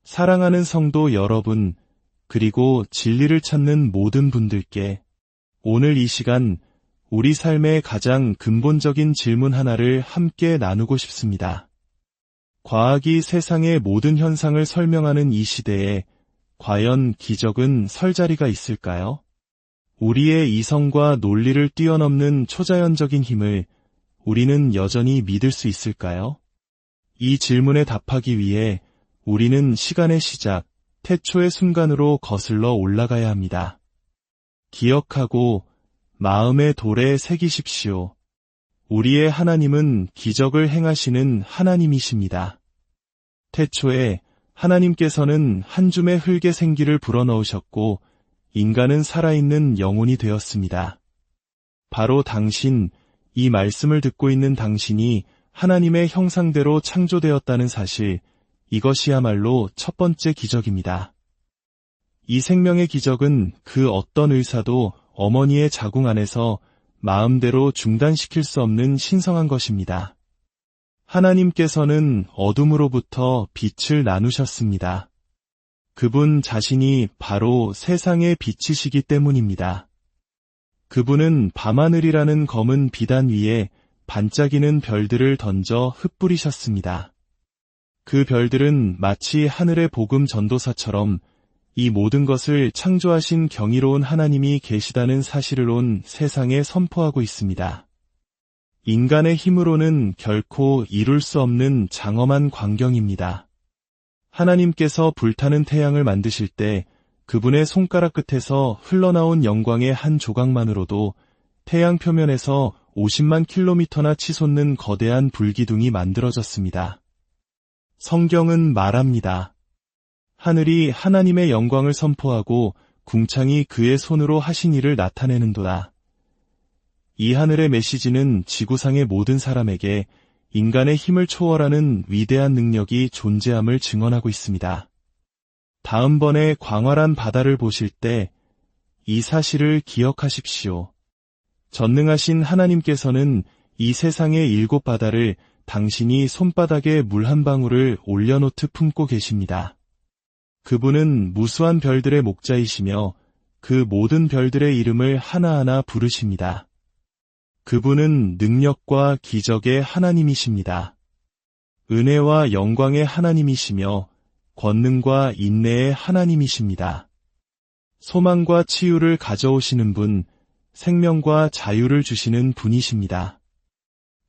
사랑하는 성도 여러분, 그리고 진리를 찾는 모든 분들께 오늘 이 시간 우리 삶의 가장 근본적인 질문 하나를 함께 나누고 싶습니다. 과학이 세상의 모든 현상을 설명하는 이 시대에 과연 기적은 설 자리가 있을까요? 우리의 이성과 논리를 뛰어넘는 초자연적인 힘을 우리는 여전히 믿을 수 있을까요? 이 질문에 답하기 위해 우리는 시간의 시작, 태초의 순간으로 거슬러 올라가야 합니다. 기억하고 마음의 돌에 새기십시오. 우리의 하나님은 기적을 행하시는 하나님이십니다. 태초에 하나님께서는 한 줌의 흙에 생기를 불어넣으셨고 인간은 살아있는 영혼이 되었습니다. 바로 당신, 이 말씀을 듣고 있는 당신이 하나님의 형상대로 창조되었다는 사실, 이것이야말로 첫 번째 기적입니다. 이 생명의 기적은 그 어떤 의사도 어머니의 자궁 안에서 마음대로 중단시킬 수 없는 신성한 것입니다. 하나님께서는 어둠으로부터 빛을 나누셨습니다. 그분 자신이 바로 세상의 빛이시기 때문입니다. 그분은 밤하늘이라는 검은 비단 위에 반짝이는 별들을 던져 흩뿌리셨습니다. 그 별들은 마치 하늘의 복음 전도사처럼 이 모든 것을 창조하신 경이로운 하나님이 계시다는 사실을 온 세상에 선포하고 있습니다. 인간의 힘으로는 결코 이룰 수 없는 장엄한 광경입니다. 하나님께서 불타는 태양을 만드실 때 그분의 손가락 끝에서 흘러나온 영광의 한 조각만으로도 태양 표면에서 50만 킬로미터나 치솟는 거대한 불기둥이 만들어졌습니다. 성경은 말합니다. 하늘이 하나님의 영광을 선포하고 궁창이 그의 손으로 하신 일을 나타내는도다. 이 하늘의 메시지는 지구상의 모든 사람에게 인간의 힘을 초월하는 위대한 능력이 존재함을 증언하고 있습니다. 다음번에 광활한 바다를 보실 때 이 사실을 기억하십시오. 전능하신 하나님께서는 이 세상의 7 바다를 당신이 손바닥에 물 한 방울을 올려놓듯 품고 계십니다. 그분은 무수한 별들의 목자이시며 그 모든 별들의 이름을 하나하나 부르십니다. 그분은 능력과 기적의 하나님이십니다. 은혜와 영광의 하나님이시며 권능과 인내의 하나님이십니다. 소망과 치유를 가져오시는 분, 생명과 자유를 주시는 분이십니다.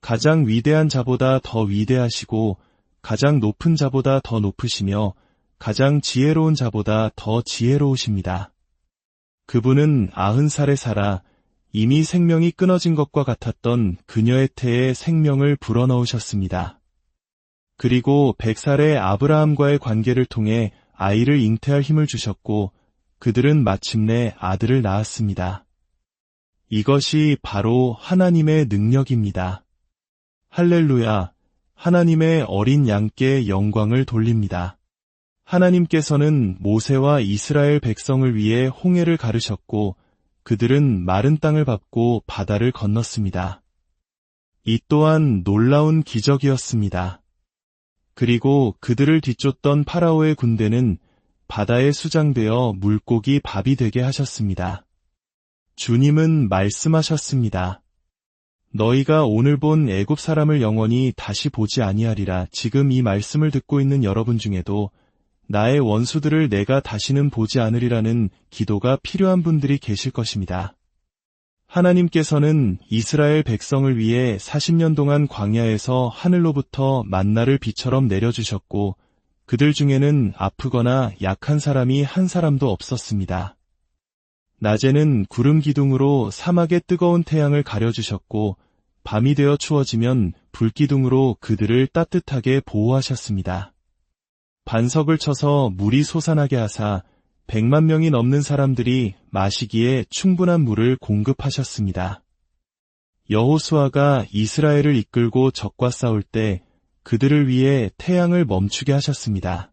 가장 위대한 자보다 더 위대하시고 가장 높은 자보다 더 높으시며 가장 지혜로운 자보다 더 지혜로우십니다. 그분은 90살에 살아 이미 생명이 끊어진 것과 같았던 그녀의 태에 생명을 불어넣으셨습니다. 그리고 100살의 아브라함과의 관계를 통해 아이를 잉태할 힘을 주셨고 그들은 마침내 아들을 낳았습니다. 이것이 바로 하나님의 능력입니다. 할렐루야, 하나님의 어린 양께 영광을 돌립니다. 하나님께서는 모세와 이스라엘 백성을 위해 홍해를 가르셨고 그들은 마른 땅을 밟고 바다를 건넜습니다. 이 또한 놀라운 기적이었습니다. 그리고 그들을 뒤쫓던 파라오의 군대는 바다에 수장되어 물고기 밥이 되게 하셨습니다. 주님은 말씀하셨습니다. 너희가 오늘 본 애굽 사람을 영원히 다시 보지 아니하리라. 지금 이 말씀을 듣고 있는 여러분 중에도 나의 원수들을 내가 다시는 보지 않으리라는 기도가 필요한 분들이 계실 것입니다. 하나님께서는 이스라엘 백성을 위해 40년 동안 광야에서 하늘로부터 만나를 비처럼 내려주셨고 그들 중에는 아프거나 약한 사람이 한 사람도 없었습니다. 낮에는 구름 기둥으로 사막의 뜨거운 태양을 가려주셨고 밤이 되어 추워지면 불기둥으로 그들을 따뜻하게 보호하셨습니다. 반석을 쳐서 물이 솟아나게 하사 100만 명이 넘는 사람들이 마시기에 충분한 물을 공급하셨습니다. 여호수아가 이스라엘을 이끌고 적과 싸울 때 그들을 위해 태양을 멈추게 하셨습니다.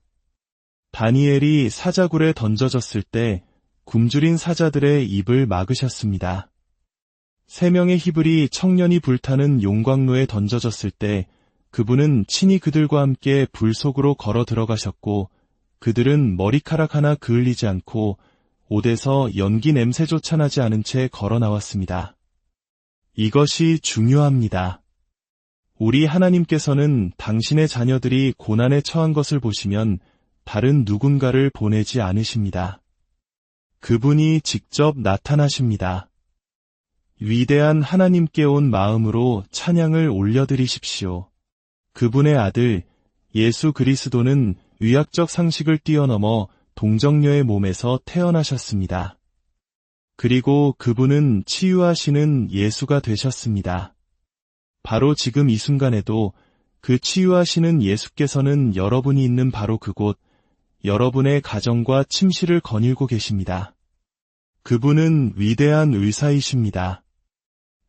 다니엘이 사자굴에 던져졌을 때 굶주린 사자들의 입을 막으셨습니다. 3명의 히브리 청년이 불타는 용광로에 던져졌을 때 그분은 친히 그들과 함께 불 속으로 걸어 들어가셨고 그들은 머리카락 하나 그을리지 않고 옷에서 연기 냄새조차 나지 않은 채 걸어 나왔습니다. 이것이 중요합니다. 우리 하나님께서는 당신의 자녀들이 고난에 처한 것을 보시면 다른 누군가를 보내지 않으십니다. 그분이 직접 나타나십니다. 위대한 하나님께 온 마음으로 찬양을 올려드리십시오. 그분의 아들 예수 그리스도는 의학적 상식을 뛰어넘어 동정녀의 몸에서 태어나셨습니다. 그리고 그분은 치유하시는 예수가 되셨습니다. 바로 지금 이 순간에도 그 치유하시는 예수께서는 여러분이 있는 바로 그곳, 여러분의 가정과 침실을 거닐고 계십니다. 그분은 위대한 의사이십니다.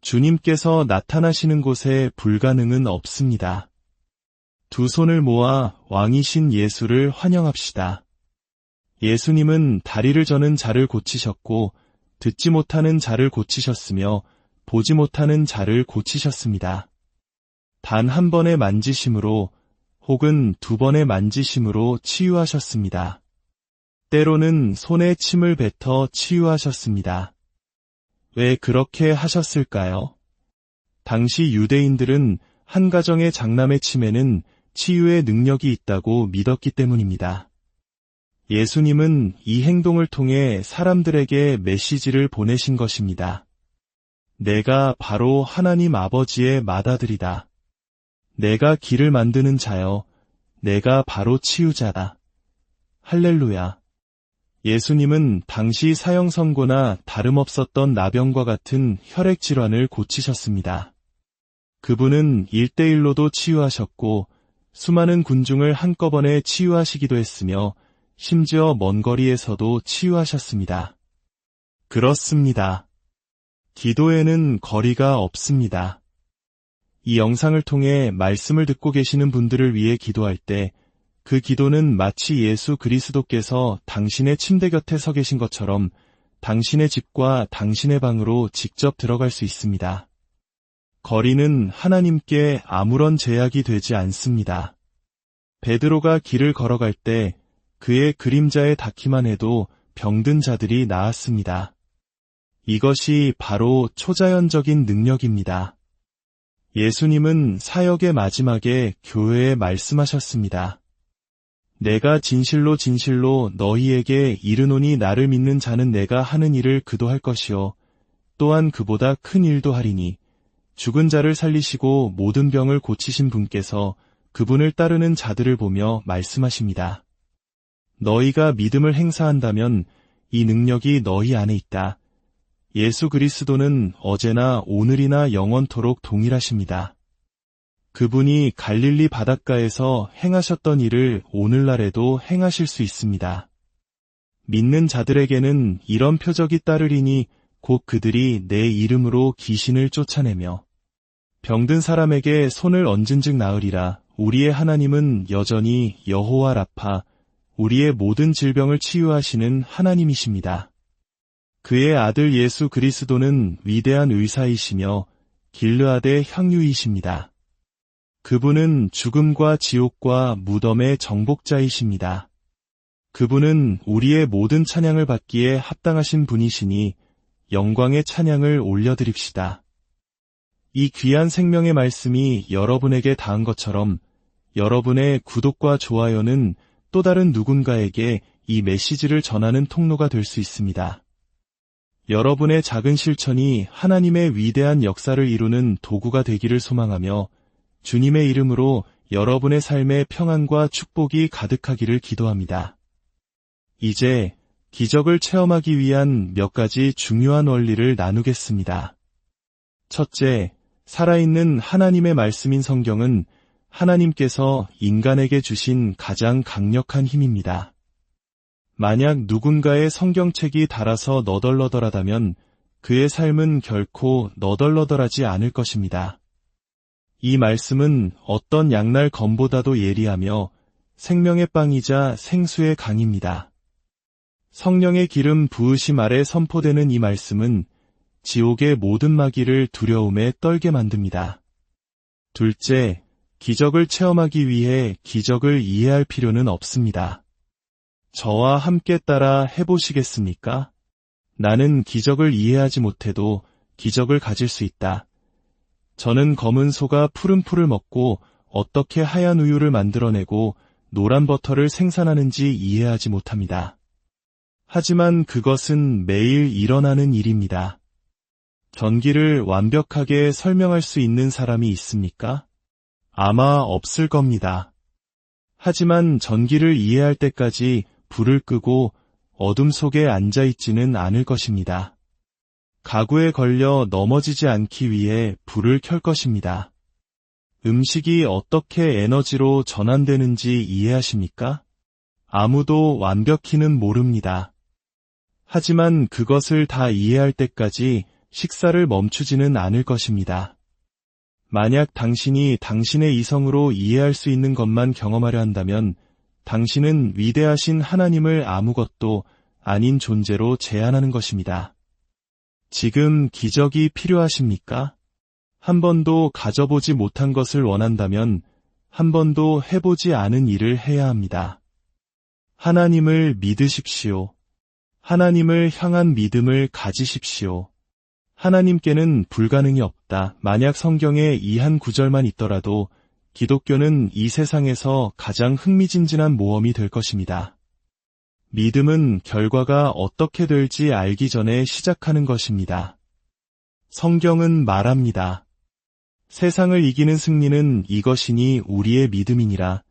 주님께서 나타나시는 곳에 불가능은 없습니다. 두 손을 모아 왕이신 예수를 환영합시다. 예수님은 다리를 저는 자를 고치셨고 듣지 못하는 자를 고치셨으며 보지 못하는 자를 고치셨습니다. 단 한 번의 만지심으로 혹은 두 번의 만지심으로 치유하셨습니다. 때로는 손에 침을 뱉어 치유하셨습니다. 왜 그렇게 하셨을까요? 당시 유대인들은 한 가정의 장남의 침에는 치유의 능력이 있다고 믿었기 때문입니다. 예수님은 이 행동을 통해 사람들에게 메시지를 보내신 것입니다. 내가 바로 하나님 아버지의 맏아들이다. 내가 길을 만드는 자여, 내가 바로 치유자다. 할렐루야. 예수님은 당시 사형선고나 다름없었던 나병과 같은 혈액질환을 고치셨습니다. 그분은 1:1로도 치유하셨고 수많은 군중을 한꺼번에 치유하시기도 했으며 심지어 먼 거리에서도 치유하셨습니다. 그렇습니다. 기도에는 거리가 없습니다. 이 영상을 통해 말씀을 듣고 계시는 분들을 위해 기도할 때 그 기도는 마치 예수 그리스도께서 당신의 침대 곁에 서 계신 것처럼 당신의 집과 당신의 방으로 직접 들어갈 수 있습니다. 거리는 하나님께 아무런 제약이 되지 않습니다. 베드로가 길을 걸어갈 때 그의 그림자에 닿기만 해도 병든 자들이 나았습니다. 이것이 바로 초자연적인 능력입니다. 예수님은 사역의 마지막에 교회에 말씀하셨습니다. 내가 진실로 진실로 너희에게 이르노니 나를 믿는 자는 내가 하는 일을 그도 할 것이요 또한 그보다 큰 일도 하리니 죽은 자를 살리시고 모든 병을 고치신 분께서 그분을 따르는 자들을 보며 말씀하십니다. 너희가 믿음을 행사한다면 이 능력이 너희 안에 있다. 예수 그리스도는 어제나 오늘이나 영원토록 동일하십니다. 그분이 갈릴리 바닷가에서 행하셨던 일을 오늘날에도 행하실 수 있습니다. 믿는 자들에게는 이런 표적이 따르리니 곧 그들이 내 이름으로 귀신을 쫓아내며 병든 사람에게 손을 얹은즉 나으리라. 우리의 하나님은 여전히 여호와 라파, 우리의 모든 질병을 치유하시는 하나님이십니다. 그의 아들 예수 그리스도는 위대한 의사이시며 길르앗의 향유이십니다. 그분은 죽음과 지옥과 무덤의 정복자이십니다. 그분은 우리의 모든 찬양을 받기에 합당하신 분이시니 영광의 찬양을 올려드립시다. 이 귀한 생명의 말씀이 여러분에게 닿은 것처럼 여러분의 구독과 좋아요는 또 다른 누군가에게 이 메시지를 전하는 통로가 될 수 있습니다. 여러분의 작은 실천이 하나님의 위대한 역사를 이루는 도구가 되기를 소망하며 주님의 이름으로 여러분의 삶에 평안과 축복이 가득하기를 기도합니다. 이제 기적을 체험하기 위한 몇 가지 중요한 원리를 나누겠습니다. 첫째, 살아있는 하나님의 말씀인 성경은 하나님께서 인간에게 주신 가장 강력한 힘입니다. 만약 누군가의 성경책이 닳아서 너덜너덜하다면 그의 삶은 결코 너덜너덜하지 않을 것입니다. 이 말씀은 어떤 양날 검보다도 예리하며 생명의 빵이자 생수의 강입니다. 성령의 기름 부으심 아래 선포되는 이 말씀은 지옥의 모든 마귀를 두려움에 떨게 만듭니다. 둘째, 기적을 체험하기 위해 기적을 이해할 필요는 없습니다. 저와 함께 따라 해보시겠습니까? 나는 기적을 이해하지 못해도 기적을 가질 수 있다. 저는 검은 소가 푸른 풀을 먹고 어떻게 하얀 우유를 만들어내고 노란 버터를 생산하는지 이해하지 못합니다. 하지만 그것은 매일 일어나는 일입니다. 전기를 완벽하게 설명할 수 있는 사람이 있습니까? 아마 없을 겁니다. 하지만 전기를 이해할 때까지 불을 끄고 어둠 속에 앉아있지는 않을 것입니다. 가구에 걸려 넘어지지 않기 위해 불을 켤 것입니다. 음식이 어떻게 에너지로 전환되는지 이해하십니까? 아무도 완벽히는 모릅니다. 하지만 그것을 다 이해할 때까지 식사를 멈추지는 않을 것입니다. 만약 당신이 당신의 이성으로 이해할 수 있는 것만 경험하려 한다면 당신은 위대하신 하나님을 아무것도 아닌 존재로 제한하는 것입니다. 지금 기적이 필요하십니까? 한 번도 가져보지 못한 것을 원한다면 한 번도 해보지 않은 일을 해야 합니다. 하나님을 믿으십시오. 하나님을 향한 믿음을 가지십시오. 하나님께는 불가능이 없다. 만약 성경에 이 한 구절만 있더라도 기독교는 이 세상에서 가장 흥미진진한 모험이 될 것입니다. 믿음은 결과가 어떻게 될지 알기 전에 시작하는 것입니다. 성경은 말합니다. 세상을 이기는 승리는 이것이니 우리의 믿음이니라.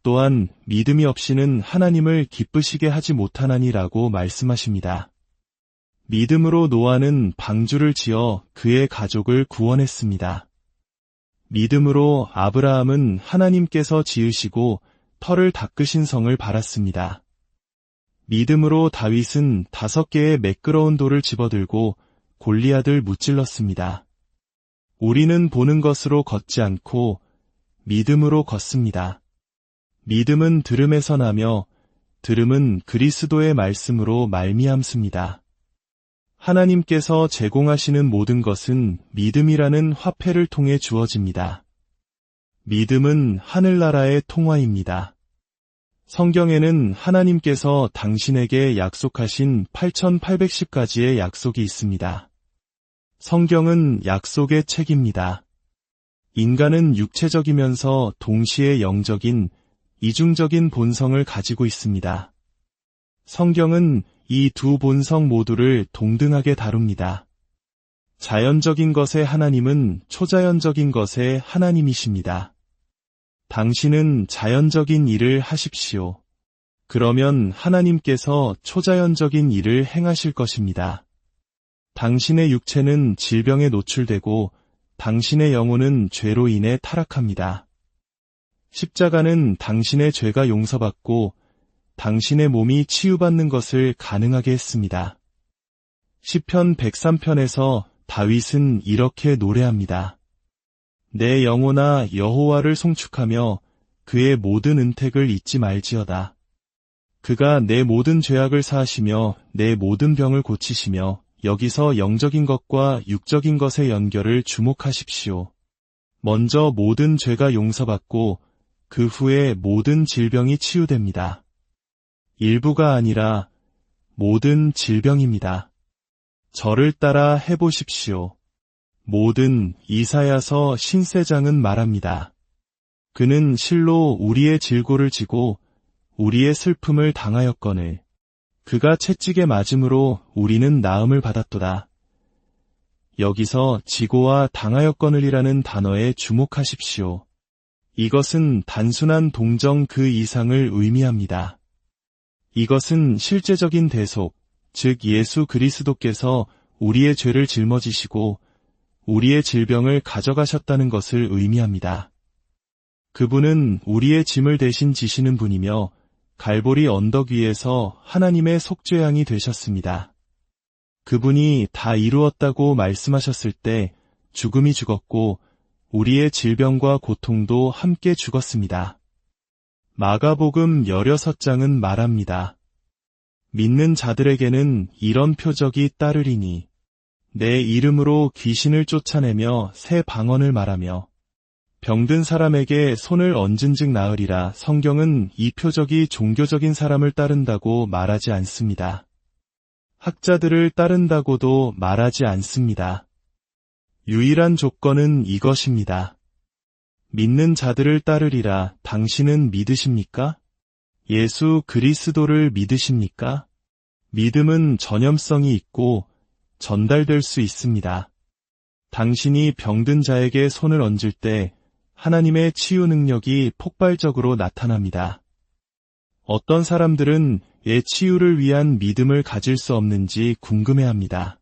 또한 믿음이 없이는 하나님을 기쁘시게 하지 못하나니라고 말씀하십니다. 믿음으로 노아는 방주를 지어 그의 가족을 구원했습니다. 믿음으로 아브라함은 하나님께서 지으시고 터를 닦으신 성을 발았습니다. 믿음으로 다윗은 5개의 매끄러운 돌을 집어들고 골리앗을 무찔렀습니다. 우리는 보는 것으로 걷지 않고 믿음으로 걷습니다. 믿음은 들음에서 나며 들음은 그리스도의 말씀으로 말미암습니다. 하나님께서 제공하시는 모든 것은 믿음이라는 화폐를 통해 주어집니다. 믿음은 하늘나라의 통화입니다. 성경에는 하나님께서 당신에게 약속하신 8810가지의 약속이 있습니다. 성경은 약속의 책입니다. 인간은 육체적이면서 동시에 영적인, 이중적인 본성을 가지고 있습니다. 성경은 이 두 본성 모두를 동등하게 다룹니다. 자연적인 것의 하나님은 초자연적인 것의 하나님이십니다. 당신은 자연적인 일을 하십시오. 그러면 하나님께서 초자연적인 일을 행하실 것입니다. 당신의 육체는 질병에 노출되고 당신의 영혼은 죄로 인해 타락합니다. 십자가는 당신의 죄가 용서받고 당신의 몸이 치유받는 것을 가능하게 했습니다. 시편 103편에서 다윗은 이렇게 노래합니다. 내 영혼아 여호와를 송축하며 그의 모든 은택을 잊지 말지어다. 그가 내 모든 죄악을 사하시며 내 모든 병을 고치시며 여기서 영적인 것과 육적인 것의 연결을 주목하십시오. 먼저 모든 죄가 용서받고 그 후에 모든 질병이 치유됩니다. 일부가 아니라 모든 질병입니다. 저를 따라 해보십시오. 모든 이사야서 신세장은 말합니다. 그는 실로 우리의 질고를 지고 우리의 슬픔을 당하였거늘 그가 채찍에 맞음으로 우리는 나음을 받았도다. 여기서 지고와 당하였거늘이라는 단어에 주목하십시오. 이것은 단순한 동정 그 이상을 의미합니다. 이것은 실제적인 대속, 즉 예수 그리스도께서 우리의 죄를 짊어지시고 우리의 질병을 가져가셨다는 것을 의미합니다. 그분은 우리의 짐을 대신 지시는 분이며 갈보리 언덕 위에서 하나님의 속죄양이 되셨습니다. 그분이 다 이루었다고 말씀하셨을 때 죽음이 죽었고 우리의 질병과 고통도 함께 죽었습니다. 마가복음 16장은 말합니다. 믿는 자들에게는 이런 표적이 따르리니 내 이름으로 귀신을 쫓아내며 새 방언을 말하며 병든 사람에게 손을 얹은즉 나으리라. 성경은 이 표적이 종교적인 사람을 따른다고 말하지 않습니다. 학자들을 따른다고도 말하지 않습니다. 유일한 조건은 이것입니다. 믿는 자들을 따르리라. 당신은 믿으십니까? 예수 그리스도를 믿으십니까? 믿음은 전염성이 있고 전달될 수 있습니다. 당신이 병든 자에게 손을 얹을 때 하나님의 치유 능력이 폭발적으로 나타납니다. 어떤 사람들은 내 치유를 위한 믿음을 가질 수 없는지 궁금해합니다.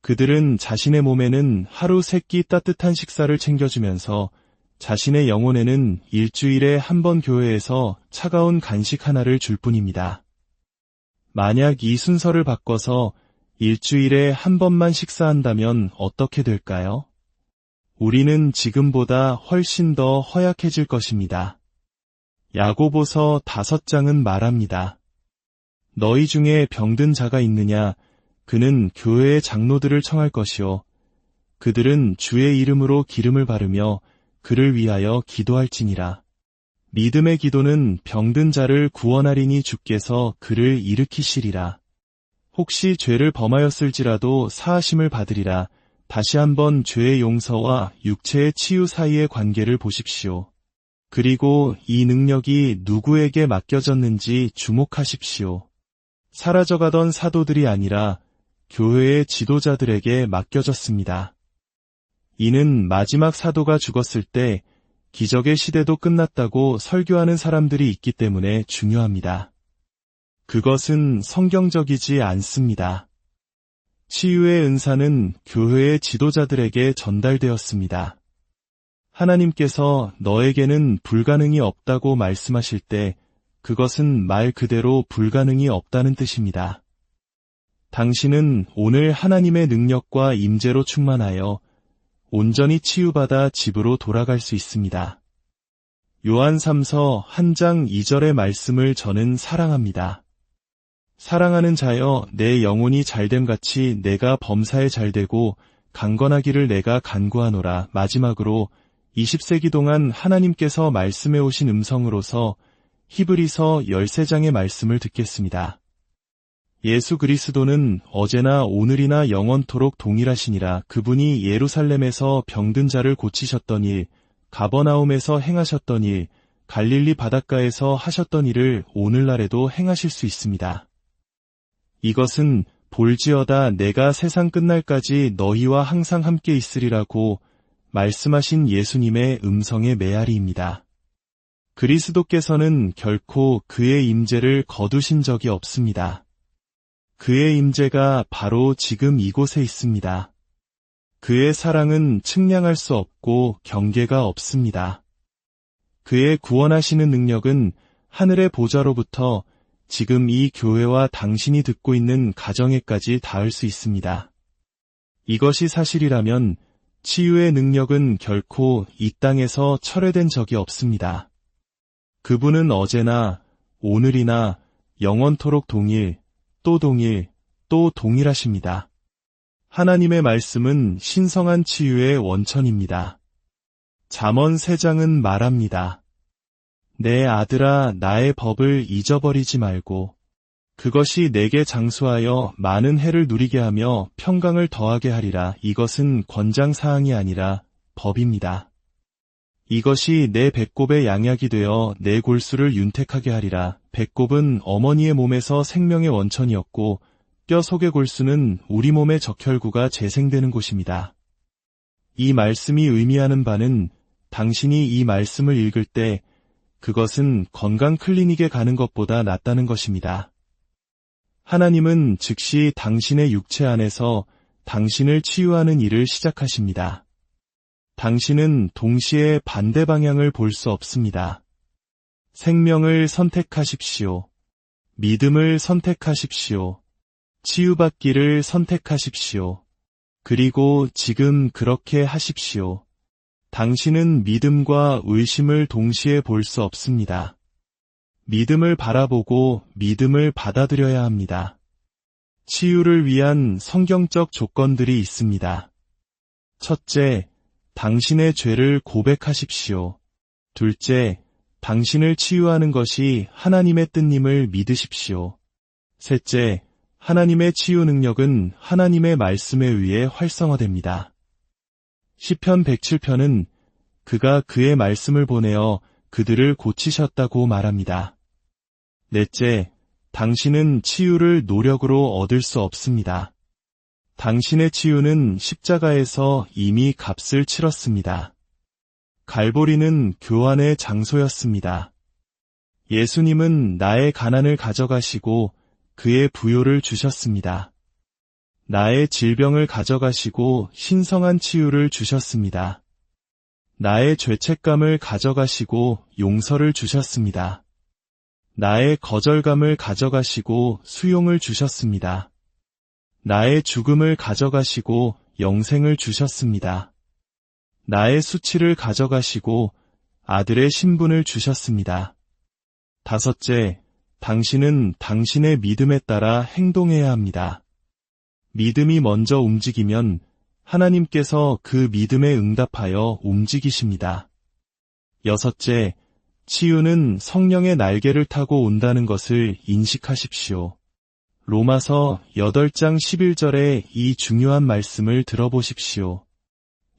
그들은 자신의 몸에는 하루 3끼 따뜻한 식사를 챙겨주면서 자신의 영혼에는 일주일에 한 번 교회에서 차가운 간식 하나를 줄 뿐입니다. 만약 이 순서를 바꿔서 일주일에 한 번만 식사한다면 어떻게 될까요? 우리는 지금보다 훨씬 더 허약해질 것입니다. 야고보서 5장은 말합니다. 너희 중에 병든 자가 있느냐? 그는 교회의 장로들을 청할 것이요. 그들은 주의 이름으로 기름을 바르며 그를 위하여 기도할지니라. 믿음의 기도는 병든 자를 구원하리니 주께서 그를 일으키시리라. 혹시 죄를 범하였을지라도 사하심을 받으리라. 다시 한번 죄의 용서와 육체의 치유 사이의 관계를 보십시오. 그리고 이 능력이 누구에게 맡겨졌는지 주목하십시오. 사라져가던 사도들이 아니라 교회의 지도자들에게 맡겨졌습니다. 이는 마지막 사도가 죽었을 때 기적의 시대도 끝났다고 설교하는 사람들이 있기 때문에 중요합니다. 그것은 성경적이지 않습니다. 치유의 은사는 교회의 지도자들에게 전달되었습니다. 하나님께서 너에게는 불가능이 없다고 말씀하실 때 그것은 말 그대로 불가능이 없다는 뜻입니다. 당신은 오늘 하나님의 능력과 임재로 충만하여 온전히 치유받아 집으로 돌아갈 수 있습니다. 요한 3서 1장 2절의 말씀을 저는 사랑합니다. 사랑하는 자여 내 영혼이 잘됨같이 내가 범사에 잘되고 강건하기를 내가 간구하노라. 마지막으로 20세기 동안 하나님께서 말씀해 오신 음성으로서 히브리서 13장의 말씀을 듣겠습니다. 예수 그리스도는 어제나 오늘이나 영원토록 동일하시니라. 그분이 예루살렘에서 병든 자를 고치셨던 일, 가버나움에서 행하셨던 일, 갈릴리 바닷가에서 하셨던 일을 오늘날에도 행하실 수 있습니다. 이것은 볼지어다 내가 세상 끝날까지 너희와 항상 함께 있으리라고 말씀하신 예수님의 음성의 메아리입니다. 그리스도께서는 결코 그의 임재를 거두신 적이 없습니다. 그의 임재가 바로 지금 이곳에 있습니다. 그의 사랑은 측량할 수 없고 경계가 없습니다. 그의 구원하시는 능력은 하늘의 보좌로부터 지금 이 교회와 당신이 듣고 있는 가정에까지 닿을 수 있습니다. 이것이 사실이라면 치유의 능력은 결코 이 땅에서 철회된 적이 없습니다. 그분은 어제나 오늘이나 영원토록 동일, 또 동일, 또 동일하십니다. 하나님의 말씀은 신성한 치유의 원천입니다. 잠언 3장은 말합니다. 내 아들아 나의 법을 잊어버리지 말고 그것이 내게 장수하여 많은 해를 누리게 하며 평강을 더하게 하리라. 이것은 권장사항이 아니라 법입니다. 이것이 내 배꼽의 양약이 되어 내 골수를 윤택하게 하리라. 배꼽은 어머니의 몸에서 생명의 원천이었고 뼈 속의 골수는 우리 몸의 적혈구가 재생되는 곳입니다. 이 말씀이 의미하는 바는 당신이 이 말씀을 읽을 때 그것은 건강 클리닉에 가는 것보다 낫다는 것입니다. 하나님은 즉시 당신의 육체 안에서 당신을 치유하는 일을 시작하십니다. 당신은 동시에 반대 방향을 볼 수 없습니다. 생명을 선택하십시오. 믿음을 선택하십시오. 치유받기를 선택하십시오. 그리고 지금 그렇게 하십시오. 당신은 믿음과 의심을 동시에 볼 수 없습니다. 믿음을 바라보고 믿음을 받아들여야 합니다. 치유를 위한 성경적 조건들이 있습니다. 첫째, 당신의 죄를 고백하십시오. 둘째, 당신을 치유하는 것이 하나님의 뜻임을 믿으십시오. 셋째, 하나님의 치유 능력은 하나님의 말씀에 의해 활성화됩니다. 시편 107편은 그가 그의 말씀을 보내어 그들을 고치셨다고 말합니다. 넷째, 당신은 치유를 노력으로 얻을 수 없습니다. 당신의 치유는 십자가에서 이미 값을 치렀습니다. 갈보리는 교환의 장소였습니다. 예수님은 나의 가난을 가져가시고 그의 부요를 주셨습니다. 나의 질병을 가져가시고 신성한 치유를 주셨습니다. 나의 죄책감을 가져가시고 용서를 주셨습니다. 나의 거절감을 가져가시고 수용을 주셨습니다. 나의 죽음을 가져가시고 영생을 주셨습니다. 나의 수치를 가져가시고 아들의 신분을 주셨습니다. 다섯째, 당신은 당신의 믿음에 따라 행동해야 합니다. 믿음이 먼저 움직이면 하나님께서 그 믿음에 응답하여 움직이십니다. 여섯째, 치유는 성령의 날개를 타고 온다는 것을 인식하십시오. 로마서 8장 11절의 이 중요한 말씀을 들어보십시오.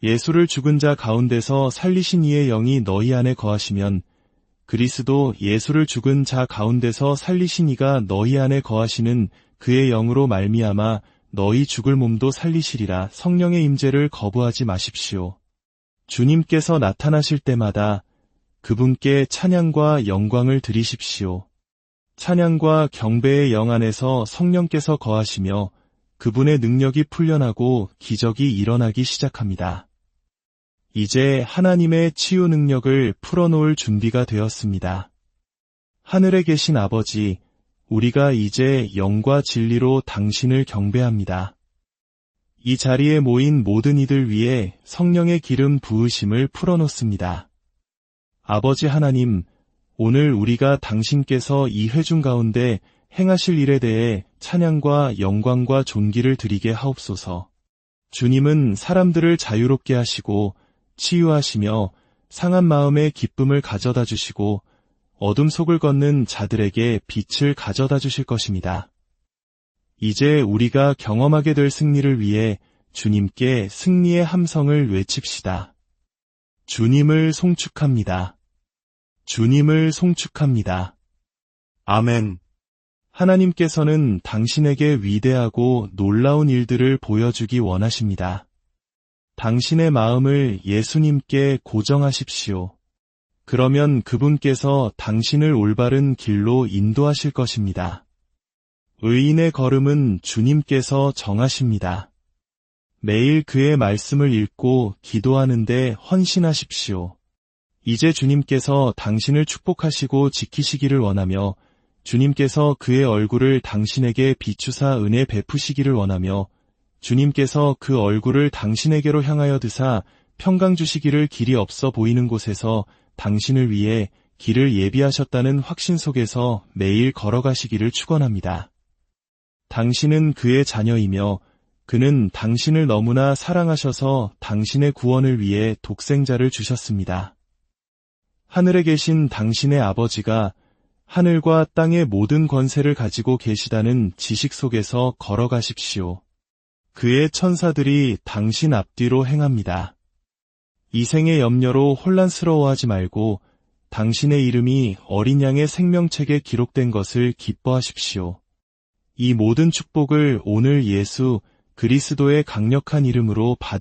예수를 죽은 자 가운데서 살리신 이의 영이 너희 안에 거하시면 그리스도 예수를 죽은 자 가운데서 살리신 이가 너희 안에 거하시는 그의 영으로 말미암아 너희 죽을 몸도 살리시리라. 성령의 임재를 거부하지 마십시오. 주님께서 나타나실 때마다 그분께 찬양과 영광을 드리십시오. 찬양과 경배의 영 안에서 성령께서 거하시며 그분의 능력이 풀려나고 기적이 일어나기 시작합니다. 이제 하나님의 치유 능력을 풀어놓을 준비가 되었습니다. 하늘에 계신 아버지, 우리가 이제 영과 진리로 당신을 경배합니다. 이 자리에 모인 모든 이들 위해 성령의 기름 부으심을 풀어놓습니다. 아버지 하나님, 오늘 우리가 당신께서 이 회중 가운데 행하실 일에 대해 찬양과 영광과 존귀를 드리게 하옵소서. 주님은 사람들을 자유롭게 하시고 치유하시며 상한 마음에 기쁨을 가져다 주시고 어둠 속을 걷는 자들에게 빛을 가져다 주실 것입니다. 이제 우리가 경험하게 될 승리를 위해 주님께 승리의 함성을 외칩시다. 주님을 송축합니다. 주님을 송축합니다. 아멘. 하나님께서는 당신에게 위대하고 놀라운 일들을 보여주기 원하십니다. 당신의 마음을 예수님께 고정하십시오. 그러면 그분께서 당신을 올바른 길로 인도하실 것입니다. 의인의 걸음은 주님께서 정하십니다. 매일 그의 말씀을 읽고 기도하는데 헌신하십시오. 이제 주님께서 당신을 축복하시고 지키시기를 원하며 주님께서 그의 얼굴을 당신에게 비추사 은혜 베푸시기를 원하며 주님께서 그 얼굴을 당신에게로 향하여 드사 평강 주시기를 길이 없어 보이는 곳에서 당신을 위해 길을 예비하셨다는 확신 속에서 매일 걸어가시기를 축원합니다. 당신은 그의 자녀이며 그는 당신을 너무나 사랑하셔서 당신의 구원을 위해 독생자를 주셨습니다. 하늘에 계신 당신의 아버지가 하늘과 땅의 모든 권세를 가지고 계시다는 지식 속에서 걸어가십시오. 그의 천사들이 당신 앞뒤로 행합니다. 이 생의 염려로 혼란스러워하지 말고 당신의 이름이 어린 양의 생명책에 기록된 것을 기뻐하십시오. 이 모든 축복을 오늘 예수 그리스도의 강력한 이름으로 받으십시오.